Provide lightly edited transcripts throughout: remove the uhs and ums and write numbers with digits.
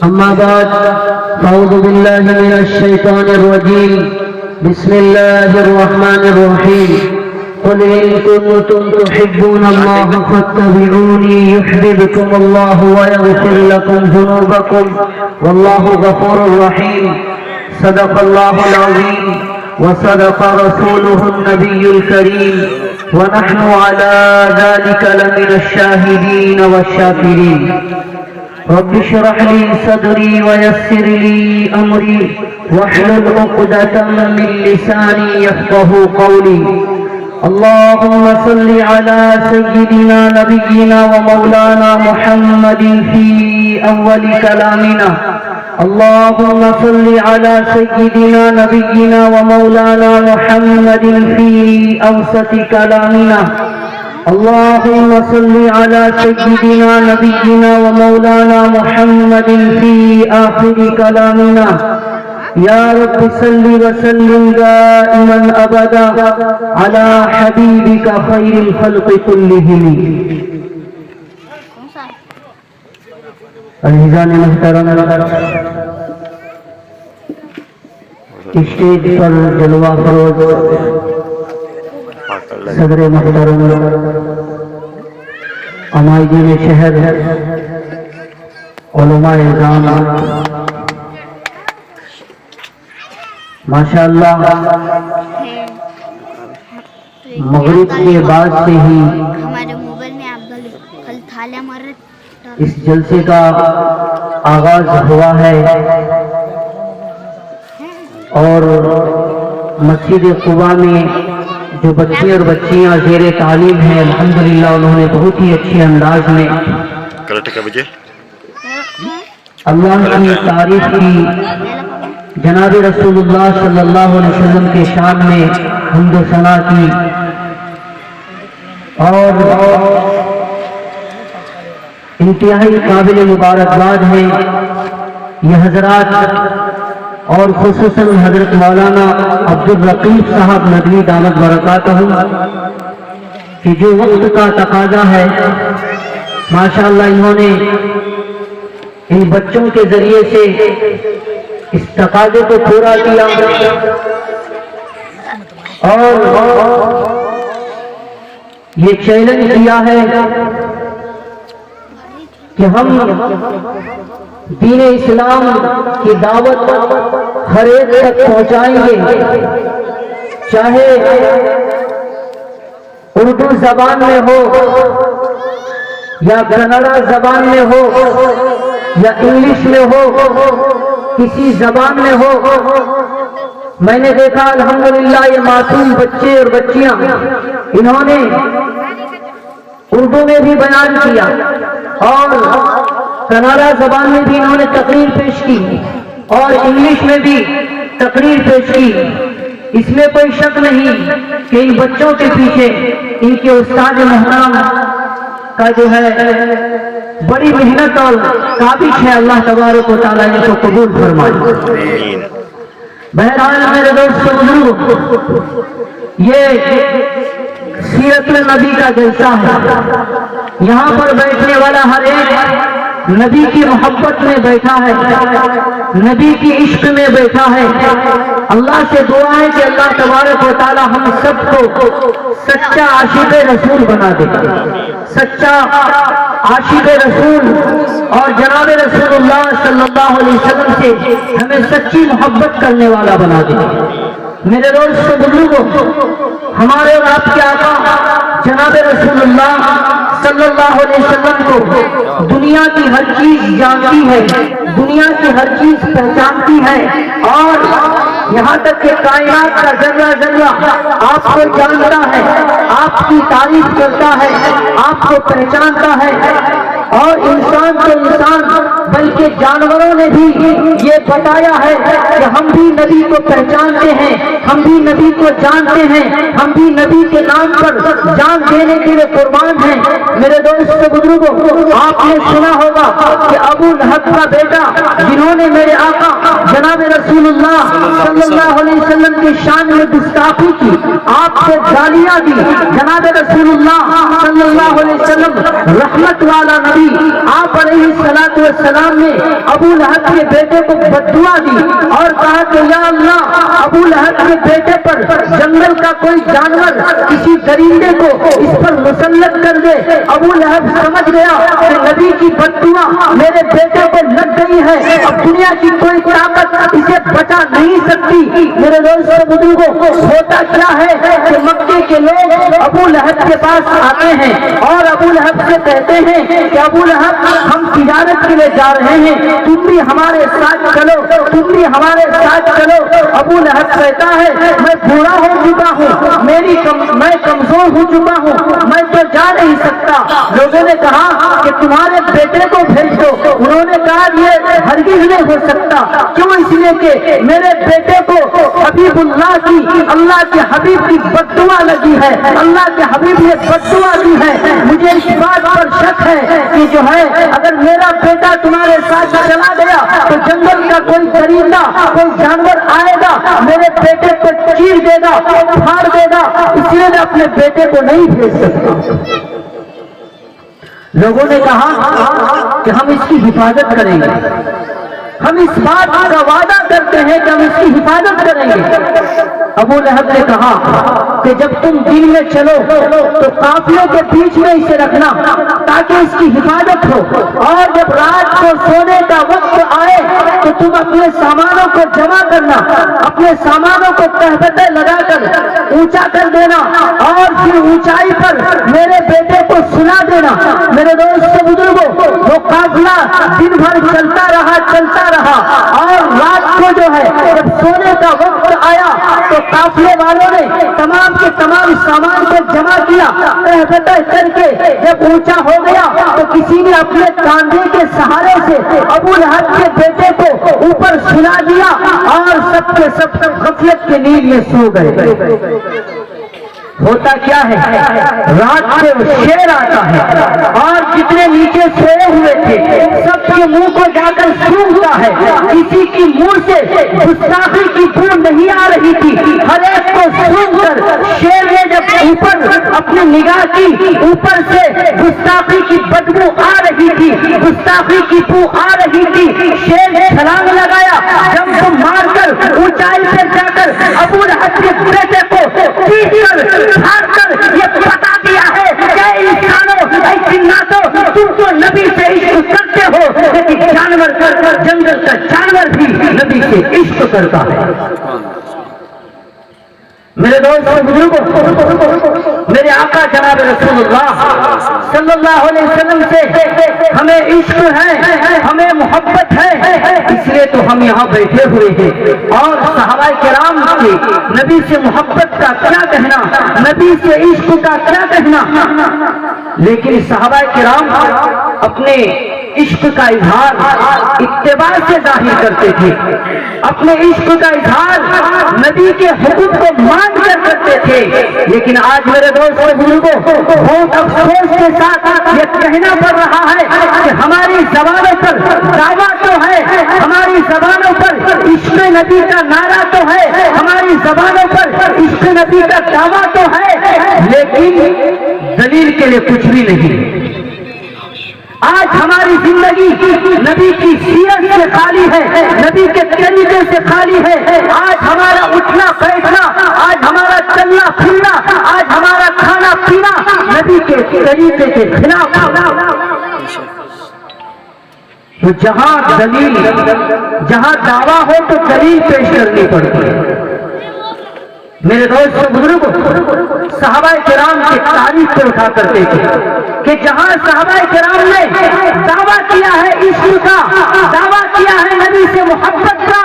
أما بعد أعوذ بالله من الشيطان الرجيم بسم الله الرحمن الرحيم قل إن كنتم تحبون الله فاتبعوني يحببكم الله ويغفر لكم ذنوبكم والله غفور رحيم صدق الله العظيم وصدق رسوله النبي الكريم ونحن على ذلك لمن الشاهدين والشاكرين رب اشرح لي صدري ويسر لي أمري واحلل عقدة من لساني يفقه قولي اللهم صل على سيدنا نبينا ومولانا محمد في أول كلامنا اللهم صل على سيدنا نبينا ومولانا محمد في أوسط كلامنا اللهم صل على سيدنا نبينا ومولانا محمد في آخر كلامنا يا رب صل وسلم دائما أبدا على حبيبك خير الخلق كلهم عزیزان محترم اسٹیج پر جلوہ فروز صدر محترم عمائدین شہر علماء اعظام ماشاءاللہ مغرب کے بعد سے ہی اس جلسے کا آغاز ہوا ہے اور مسجد قباء میں جو بچے اور بچیاں زیر تعلیم ہیں الحمدللہ انہوں نے بہت ہی اچھے انداز میں اللہ کی تعریف کی جناب رسول اللہ صلی اللہ علیہ وسلم کے شان میں حمد و ثنا کی اور انتہائی قابل مبارکباد ہے یہ حضرات اور خصوصاً حضرت مولانا عبدالرقیب صاحب ندوی دامت برکاتہم کہ جو وقت کا تقاضا ہے ماشاءاللہ انہوں نے ان بچوں کے ذریعے سے اس تقاضے کو پورا کیا اور یہ چیلنج کیا ہے کہ ہم دین اسلام کی دعوت ہر ایک تک پہنچائیں گے چاہے اردو زبان میں ہو یا کنڑا زبان میں ہو یا انگلش میں ہو کسی زبان میں ہو میں نے دیکھا الحمدللہ یہ معصوم بچے اور بچیاں انہوں نے اردو میں بھی بیان کیا اور کنڑا زبان میں بھی انہوں نے تقریر پیش کی اور انگلش میں بھی تقریر پیش کی اس میں کوئی شک نہیں کہ ان بچوں کے پیچھے ان کے استاد محترم کا جو ہے بڑی محنت اور کاوش ہے اللہ تبارک و تعالیٰ ان کو قبول فرمائے بہرحال میرے دوست بزرگ یہ سیرت النبی کا جلسہ ہے یہاں پر بیٹھنے والا ہر ایک نبی کی محبت میں بیٹھا ہے نبی کی عشق میں بیٹھا ہے اللہ سے دعا ہے کہ اللہ تبارک و تعالی ہم سب کو سچا عاشق رسول بنا دے سچا عاشق رسول اور جناب رسول اللہ صلی اللہ علیہ وسلم سے ہمیں سچی محبت کرنے والا بنا دے میرے دوست بزرگوں ہمارے اور آپ کے آقا جناب رسول اللہ صلی اللہ علیہ وسلم کو دنیا کی ہر چیز جانتی ہے دنیا کی ہر چیز پہچانتی ہے اور یہاں تک کہ کائنات کا ذرہ ذرہ آپ کو جانتا ہے آپ کی تعریف کرتا ہے آپ کو پہچانتا ہے اور انسان تو انسان بلکہ جانوروں نے بھی یہ بتایا ہے کہ ہم بھی نبی کو پہچانتے ہیں ہم بھی نبی کو جانتے ہیں ہم بھی نبی کے نام پر جان دینے کے لیے قربان ہیں میرے دوست بزرگوں آپ نے سنا ہوگا کہ ابو لہب کا بیٹا جنہوں نے میرے آقا جناب رسول اللہ صلی اللہ علیہ وسلم کی شان میں گستاخی کی، آپ کو گالیاں دی، جناب رسول اللہ صلی اللہ علیہ وسلم رحمت والا نبی، آپ علیہ الصلوۃ والسلام نے ابو لہب کے بیٹے کو بددعا دی اور کہا کہ یا اللہ ابو لہب کے بیٹے پر جنگل کا کوئی جانور کسی درندے کو اس پر مسلط کر دے۔ ابو لہب سمجھ گیا کہ نبی کی بددعا میرے بیٹے کو لگ گئی ہے، اب دنیا کی کوئی طاقت اسے بچا نہیں سکتی۔ میرے دوستوں بزرگوں، ہوتا کیا ہے کہ مکے کے لوگ ابو لہب کے پاس آتے ہیں اور ابو لہب سے کہتے ہیں کہ ابو لہب ہم تجارت کے لیے جا رہے ہیں، تم بھی ہمارے ساتھ چلو، تم بھی ہمارے ساتھ چلو۔ ابو لہب کہتا ہے میں بوڑھا ہو چکا ہوں، میں کمزور ہو چکا ہوں، میں تو جا نہیں سکتا۔ لوگوں نے کہا کہ تمہارے بیٹے کو بھیج دو، انہوں نے کہا یہ ہرگز نہیں ہو سکتا۔ کیوں؟ اس لیے کہ میرے بیٹے کو حبیب اللہ کی، اللہ کے حبیب کی بددعا لگی ہے، اللہ کے حبیب نے بددعا دی ہے۔ مجھے اس بات پر شک ہے کہ جو ہے اگر میرا بیٹا تمہارے ساتھ چلا گیا تو جنگل کا کوئی درندہ، کوئی جانور آئے گا، میرے بیٹے کو چیر دے گا، پھاڑ دے گا، اس لیے میں اپنے بیٹے کو نہیں بھیج سکتا۔ لوگوں نے کہا کہ ہم اس کی حفاظت کریں گے، ہم اس بات کا وعدہ کرتے ہیں کہ ہم اس کی حفاظت کریں گے۔ ابو لہب نے کہا کہ جب تم دن میں چلو تو قافلوں کے بیچ میں اسے رکھنا تاکہ اس کی حفاظت ہو، اور جب رات کو سونے کا وقت آئے تو تم اپنے سامانوں کو جمع کرنا، اپنے سامانوں کو تہبتیں لگا کر اونچا کر دینا اور پھر اونچائی پر میرے بیٹے کو سلا دینا۔ میرے دوست بزرگوں، وہ قافلہ دن بھر چلتا رہا اور رات کو جو ہے جب سونے کا وقت آیا تو قافلے والوں نے تمام کے تمام سامان کو جمع کیا، تہبتیں کر کے جب اونچا ہو گیا تو کسی نے اپنے کاندھے کے سہارے سے ابو لہب کے بیٹے کو اوپر سلا دیا اور سب کے سب غفلت کے نیند میں سو گئے۔ ہوتا کیا ہے رات کو شیر آتا ہے اور جتنے نیچے سوئے ہوئے تھے سب کے منہ کو جا کر سونگتا ہے، کسی کی منہ سے گستاخی کی بو نہیں آ رہی تھی، ہر ایک کو سونگ کر شیر نے جب اوپر اپنی نگاہ کی، اوپر سے گستاخی کی بدبو آ رہی تھی، گستاخی کی بو آ رہی تھی، شیر نے چھلانگ لگایا، جب مار کر اونچائی سے جا کر ابو لہب کے بیٹے کو پھاڑ کر یہ بتا دیا ہے کہ انسانوں، اے جناتوں، تم تو نبی سے عشق کرتے ہو، لیکن جانور جنگل کا جانور بھی نبی سے عشق کرتا ہے۔ میرے دوست بزرگوں، میرے آقا جناب رسول اللہ صلی اللہ علیہ وسلم سے ہمیں عشق ہے، ہمیں محبت ہے، اس لیے تو ہم یہاں بیٹھے ہوئے ہیں۔ اور صحابہ کرام کے نبی سے محبت کا کیا کہنا، نبی سے عشق کا کیا کہنا، لیکن صحابہ کرام اپنے عشق کا اظہار اتباع سے ظاہر کرتے تھے، اپنے عشق کا اظہار نبی کے حکم کو مان کر کرتے تھے۔ لیکن آج میرے دوست بزرگوں، بہت افسوس کے ساتھ یہ کہنا پڑ رہا ہے کہ ہماری زبانوں پر دعویٰ تو ہے، ہماری زبانوں پر عشق نبی کا نعرہ تو ہے، ہماری زبانوں پر عشق نبی کا دعویٰ تو ہے، لیکن دلیل کے لیے کچھ بھی نہیں۔ آج ہماری زندگی نبی کی سیرت سے خالی ہے، نبی کے طریقے سے خالی ہے۔ آج ہمارا اٹھنا بیٹھنا، آج ہمارا چلنا پھرنا، آج ہمارا کھانا پینا نبی کے طریقے کے خلاف۔ تو جہاں دلیل، جہاں دعویٰ ہو تو دلیل پیش کرنی پڑتی ہے۔ میرے دوست بزرگوں، صحابہ کرام کی تعریف کو اٹھا کرتے تھے کہ جہاں صحابہ کرام نے دعویٰ کیا ہے عشق کا، دعویٰ کیا ہے نبی سے محبت کا،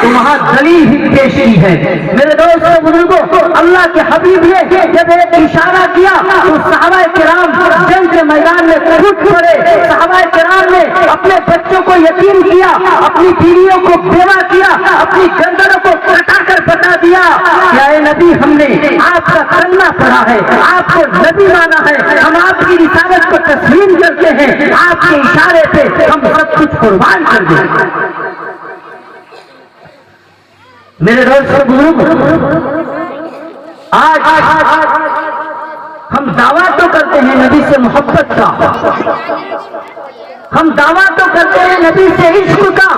تو وہاں دلیل ہی پیش کی ہے۔ میرے دوست بزرگوں، اللہ کے حبیب نے جب ایک اشارہ کیا تو صحابہ کرام جنگ کے میدان میں ٹوٹ پڑے۔ صحابہ کرام نے اپنے بچوں کو یتیم کیا، اپنی بیویوں کو بیوہ کیا، اپنی گردنوں کو کٹا کر بتا دیا کہ اے نبی، ہم نے آپ کا کلمہ پڑھا ہے، آپ کو نبی مانا ہے، ہم آپ کی رسالت کو تسلیم کرتے ہیں، آپ کے اشارے پہ ہم سب کچھ قربان کر دیں۔ میرے دوست بزرگ، آج ہم دعویٰ تو کرتے ہیں نبی سے محبت کا، ہم دعویٰ تو کرتے ہیں نبی سے عشق کا،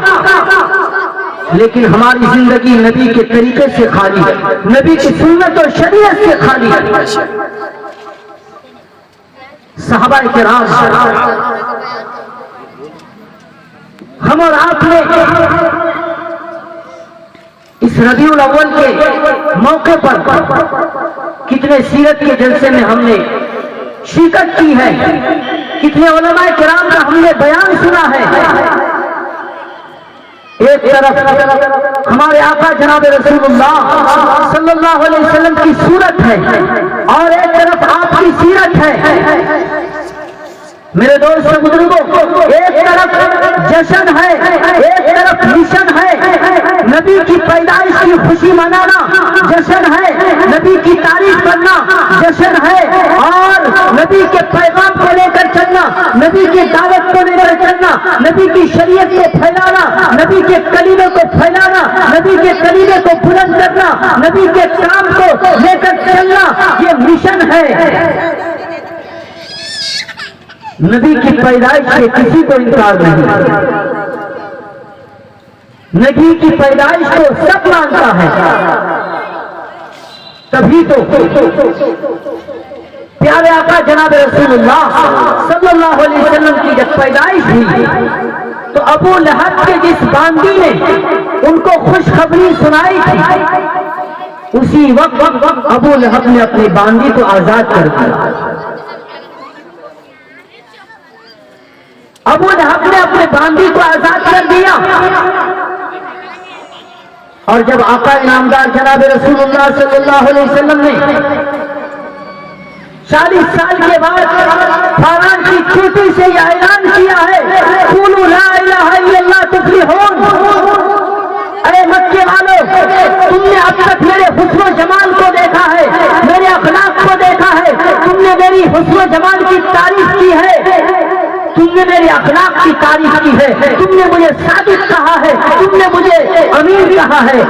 لیکن ہماری زندگی نبی کے طریقے سے خالی ہے، نبی کی سنت اور شریعت سے خالی ہے۔ صحابہ کرام، ہم اور آپ نے اس ربیع الاول کے موقع پر کتنے سیرت کے جلسے میں ہم نے شرکت کی ہے، کتنے علماء کرام کا ہم نے بیان سنا ہے۔ ایک طرف ہمارے آقا جناب رسول اللہ صلی اللہ علیہ وسلم کی صورت ہے اور ایک طرف آپ کی سیرت ہے۔ میرے دوست بزرگوں، ایک طرف جشن ہے، ایک طرف مشن ہے۔ نبی کی پیدائش کی خوشی منانا جشن ہے، نبی کی تعریف کرنا جشن ہے، اور نبی کے پیغام کو لے کر چلنا، نبی کی دعوت کو لے کر چلنا، نبی کی شریعت کو پھیلانا، نبی کے کلیمے کو پھیلانا، نبی کے کلیمے کو بلند کرنا، نبی کے کام کو لے کر چلنا، یہ مشن ہے۔ نبی کی پیدائش سے کسی کو انکار نہیں، نبی کی پیدائش کو سب مانتا ہے۔ تبھی تو پیارے آقا جناب رسول اللہ صلی اللہ علیہ وسلم کی جب پیدائش ہوئی تو ابو لہب کے جس باندی نے ان کو خوشخبری سنائی تھی، اسی وقت ابو لہب نے اپنی باندی کو آزاد کر دیا۔ ابو لہب نے اپنے باندی کو آزاد کر دیا، اور جب آقا انعامدار جناب رسول اللہ صلی اللہ علیہ وسلم نے 40 سال کے بعد فاران کی چوٹی سے یہ اعلان کیا ہے، قولوا لا الہ الا اللہ تفلحون۔ ارے مکے والوں، تم نے اب تک میرے حسن و جمال کو دیکھا ہے، میرے اخلاق کو دیکھا ہے، تم نے میری حسن و جمال کی تعریف کی ہے، تم نے میرے اخلاق کی تعریف کی ہے، تم نے مجھے صادق کہا ہے، تم نے مجھے امین کہا ہے،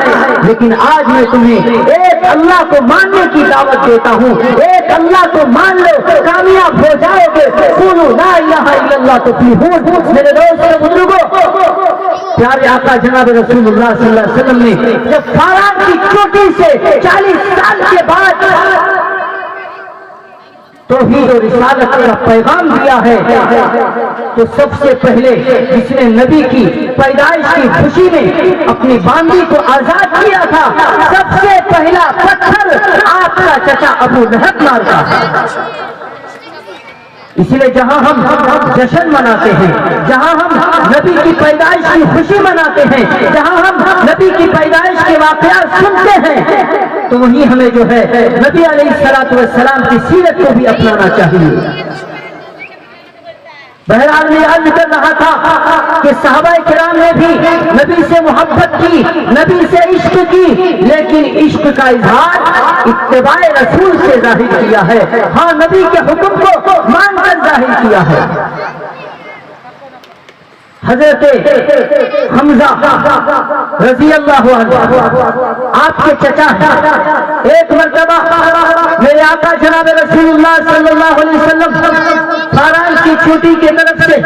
لیکن آج میں تمہیں ایک اللہ کو ماننے کی دعوت دیتا ہوں۔ ایک اللہ کو مان لو، کامیاب ہو جاؤ گے۔ قولوا لا الہ الا اللہ تفلحون۔ میرے دوست بزرگوں، پیارے آقا جناب رسول اللہ صلی اللہ علیہ وسلم نے جب فاران کی چوٹی سے 40 سال کے بعد توحید و رسالت کا پیغام دیا ہے، تو سب سے پہلے جس نے نبی کی پیدائش کی خوشی میں اپنی باندی کو آزاد کیا تھا، سب سے پہلا پتھر آپ کا چچا ابو لہب مارتا ہے۔ اس لیے جہاں ہم جشن مناتے ہیں، جہاں ہم نبی کی پیدائش کی خوشی مناتے ہیں، جہاں ہم نبی کی پیدائش کے واقعات سنتے ہیں، تو وہیں ہمیں جو ہے نبی علیہ الصلوۃ والسلام کی سیرت کو بھی اپنانا چاہیے۔ بہرحال میں عرض کر رہا تھا کہ صحابہ کرام نے بھی نبی سے محبت کی، نبی سے عشق کی، لیکن عشق کا اظہار اتباع رسول سے ظاہر کیا ہے، ہاں نبی کے حکم کو مان کر ظاہر کیا ہے۔ حضرت حمزہ رضی اللہ عنہ آپ کے چچا ہیں۔ ایک مرتبہ میرے آقا جناب رسول اللہ صلی اللہ علیہ وسلم فاران کی چوٹی کی طرف سے،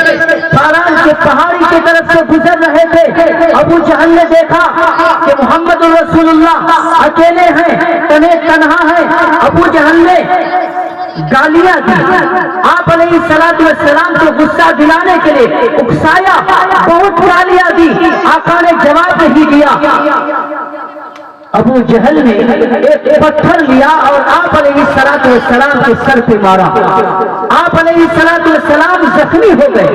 فاران کے پہاڑی کی طرف سے گزر رہے تھے۔ ابو جہل نے دیکھا کہ محمد رسول اللہ اکیلے ہیں، تنہا ہیں۔ ابو جہل نے گالیاں دی، آپ علیہ الصلوۃ والسلام کو غصہ دلانے کے لیے اکسایا، بہت گالیاں دی، آقا نے جواب نہیں دیا۔ ابو جہل نے ایک پتھر لیا اور آپ علیہ الصلوۃ والسلام کے سر پہ مارا، آپ علیہ الصلوۃ والسلام زخمی ہو گئے۔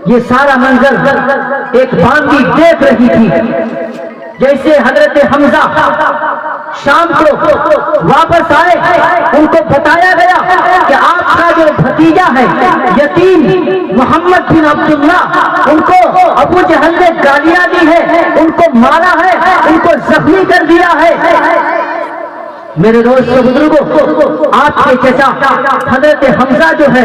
یہ سارا منظر ایک باندی دیکھ رہی تھی۔ جیسے حضرت حمزہ شام کو واپس آئے، ان کو بتایا گیا کہ آپ کا جو بھتیجا ہے یتیم محمد بن عبداللہ، ان کو ابو جہل نے گالیاں دی ہے، ان کو مارا ہے، ان کو زخمی کر دیا ہے۔ میرے دوست بزرگوں، آپ کے چچا حضرت حمزہ جو ہے